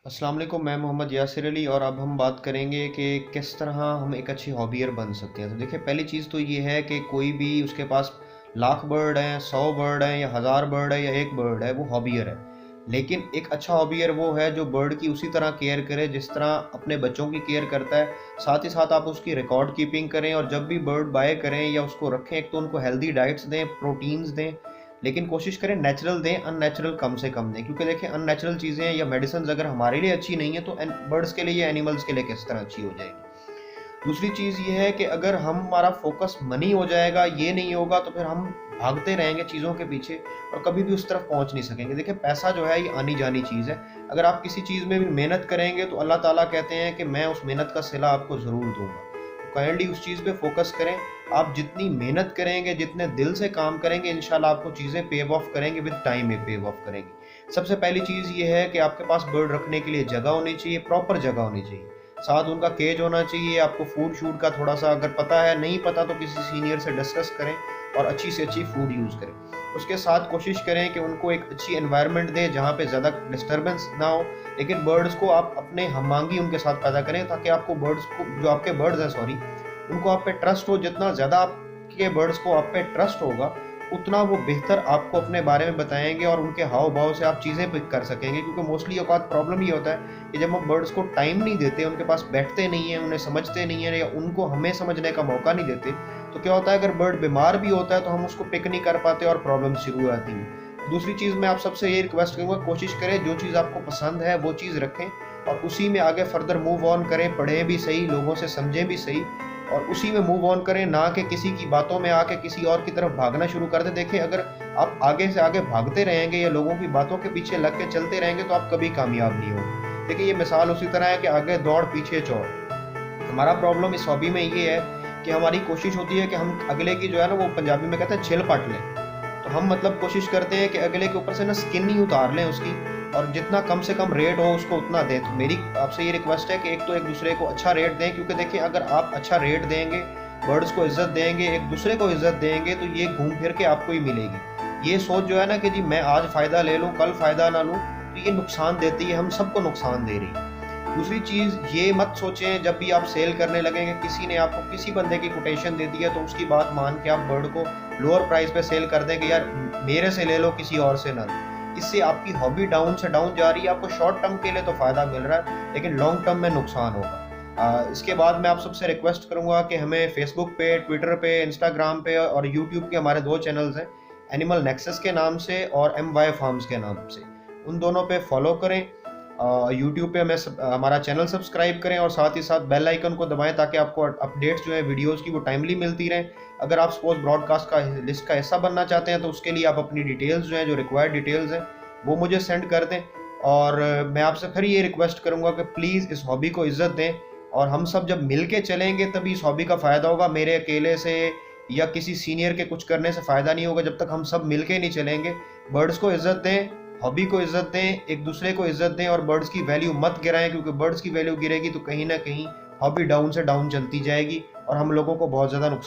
अस्सलाम वालेकुम, मैं मोहम्मद यासिर अली और अब हम बात करेंगे कि किस तरह हम एक अच्छी हॉबियर बन सकते हैं। तो देखिए, पहली चीज़ तो ये है कि कोई भी उसके पास लाख बर्ड हैं, 100 बर्ड हैं या 1000 बर्ड है या एक बर्ड है, वो हॉबियर है। लेकिन एक अच्छा हॉबियर वो है जो बर्ड की उसी तरह केयर करे जिस तरह अपने बच्चों की केयर करता है। साथ ही साथ आप उसकी रिकॉर्ड कीपिंग करें और जब भी बर्ड बाय करें या उसको रखें, एक तो उनको हेल्दी डाइट्स दें, प्रोटीन्स दें, लेकिन कोशिश करें नेचुरल दें, अननेचुरल कम से कम दें, क्योंकि देखिए अननेचुरल चीज़ें या मेडिसिन अगर हमारे लिए अच्छी नहीं है तो बर्ड्स के लिए या एनिमल्स के लिए किस तरह अच्छी हो जाएगी। दूसरी चीज़ ये है कि अगर हमारा फोकस मनी हो जाएगा, ये नहीं होगा, तो फिर हम भागते रहेंगे चीज़ों के पीछे और कभी भी उस तरफ पहुंच नहीं सकेंगे। देखिए, पैसा जो है ये आनी जानी चीज़ है। अगर आप किसी चीज़ में भी मेहनत करेंगे तो अल्लाह ताला कहते हैं कि मैं उस मेहनत का सिला आपको ज़रूर दूंगा। तो काइंडली उस चीज़ पे फोकस करें। आप जितनी मेहनत करेंगे, जितने दिल से काम करेंगे, इंशाल्लाह आपको चीज़ें पे ऑफ करेंगे, विद टाइम में पे ऑफ करेंगी। सबसे पहली चीज़ ये है कि आपके पास बर्ड रखने के लिए जगह होनी चाहिए, प्रॉपर जगह होनी चाहिए। साथ उनका केज होना चाहिए। आपको फूड शूड का थोड़ा सा अगर पता है, नहीं पता तो किसी सीनियर से डिस्कस करें और अच्छी से अच्छी फूड यूज़ करें। उसके साथ कोशिश करें कि उनको एक अच्छी एनवायरनमेंट दें जहाँ पे ज़्यादा डिस्टर्बेंस ना हो, लेकिन बर्ड्स को आप अपने हममांगी उनके साथ पैदा करें ताकि आपको बर्ड्स को, जो आपके बर्ड्स हैं सॉरी, उनको आप पे ट्रस्ट हो। जितना ज़्यादा आपके बर्ड्स को आप पे ट्रस्ट होगा, उतना वो बेहतर आपको अपने बारे में बताएंगे और उनके हाव भाव से आप चीज़ें पिक कर सकेंगे। क्योंकि मोस्टली औकात प्रॉब्लम ये होता है कि जब हम बर्ड्स को टाइम नहीं देते, उनके पास बैठते नहीं हैं, उन्हें समझते नहीं हैं या उनको हमें समझने का मौका नहीं देते, तो क्या होता है, अगर बर्ड बीमार भी होता है तो हम उसको पिक नहीं कर पाते और प्रॉब्लम शुरू हो जाती है। दूसरी चीज़ मैं आप सबसे ये रिक्वेस्ट करूँगा, कोशिश करें जो चीज़ आपको पसंद है वो चीज़ रखें और उसी में आगे फर्दर मूव ऑन करें। पढ़ें भी सही, लोगों से समझें भी सही और उसी में मूव ऑन करें, ना कि किसी की बातों में आके किसी और की तरफ भागना शुरू कर दें। देखिए, अगर आप आगे से आगे भागते रहेंगे या लोगों की बातों के पीछे लग के चलते रहेंगे तो आप कभी कामयाब नहीं होंगे। देखिए, ये मिसाल उसी तरह है कि आगे दौड़ पीछे चौड़। हमारा प्रॉब्लम इस हॉबी में ये है कि हमारी कोशिश होती है कि हम अगले की जो है ना, वो पंजाबी में कहते हैं छिल पट लें। तो हम मतलब कोशिश करते हैं कि अगले के ऊपर से ना स्किन ही उतार लें उसकी, और जितना कम से कम रेट हो उसको उतना दें। तो मेरी आपसे ये रिक्वेस्ट है कि एक तो एक दूसरे को अच्छा रेट दें, क्योंकि देखिए अगर आप अच्छा रेट देंगे, बर्ड्स को इज्जत देंगे, एक दूसरे को इज्जत देंगे, तो ये घूम फिर के आपको ही मिलेगी। ये सोच जो है ना कि जी मैं आज फ़ायदा ले लूँ कल फ़ायदा ना लूँ, तो ये नुकसान देती है, हम सबको नुकसान दे रही है। दूसरी चीज़ ये मत सोचें जब भी आप सेल करने लगेंगे, किसी ने आपको किसी बंदे की कोटेशन दे दी है तो उसकी बात मान के आप बर्ड को लोअर प्राइस पे सेल कर दें कि यार मेरे से ले लो, किसी और से ना लो। इससे आपकी हॉबी डाउन से डाउन जा रही है। आपको शॉर्ट टर्म के लिए तो फ़ायदा मिल रहा है, लेकिन लॉन्ग टर्म में नुकसान होगा। इसके बाद मैं आप सबसे रिक्वेस्ट करूँगा कि हमें फेसबुक पे, ट्विटर पे, इंस्टाग्राम पे और यूट्यूब के हमारे 2 चैनल्स हैं, एनिमल नेक्सस के नाम से और MY फार्म्स के नाम से। उन दोनों पे फॉलो करें। यूट्यूब पे हमारा चैनल सब्सक्राइब करें और साथ ही साथ बेल आइकन को दबाएं ताकि आपको अपडेट्स जो है वीडियोस की वो टाइमली मिलती रहें। अगर आप सपोज ब्रॉडकास्ट का लिस्ट का हिस्सा बनना चाहते हैं तो उसके लिए आप अपनी डिटेल्स जो है, जो रिक्वायर्ड डिटेल्स हैं, वो मुझे सेंड कर दें। और मैं आपसे फिर ये रिक्वेस्ट करूँगा कि प्लीज़ इस हॉबी को इज़्ज़त दें और हम सब जब मिल के चलेंगे तभी इस हॉबी का फ़ायदा होगा। मेरे अकेले से या किसी सीनियर के कुछ करने से फ़ायदा नहीं होगा जब तक हम सब मिल के नहीं चलेंगे। बर्ड्स को इज़्ज़त दें, हॉबी को इज़्ज़त दें, एक दूसरे को इज़्ज़त दें और बर्ड्स की वैल्यू मत गिराएं, क्योंकि बर्ड्स की वैल्यू गिरेगी तो कहीं ना कहीं हॉबी डाउन से डाउन चलती जाएगी और हम लोगों को बहुत ज़्यादा नुकसान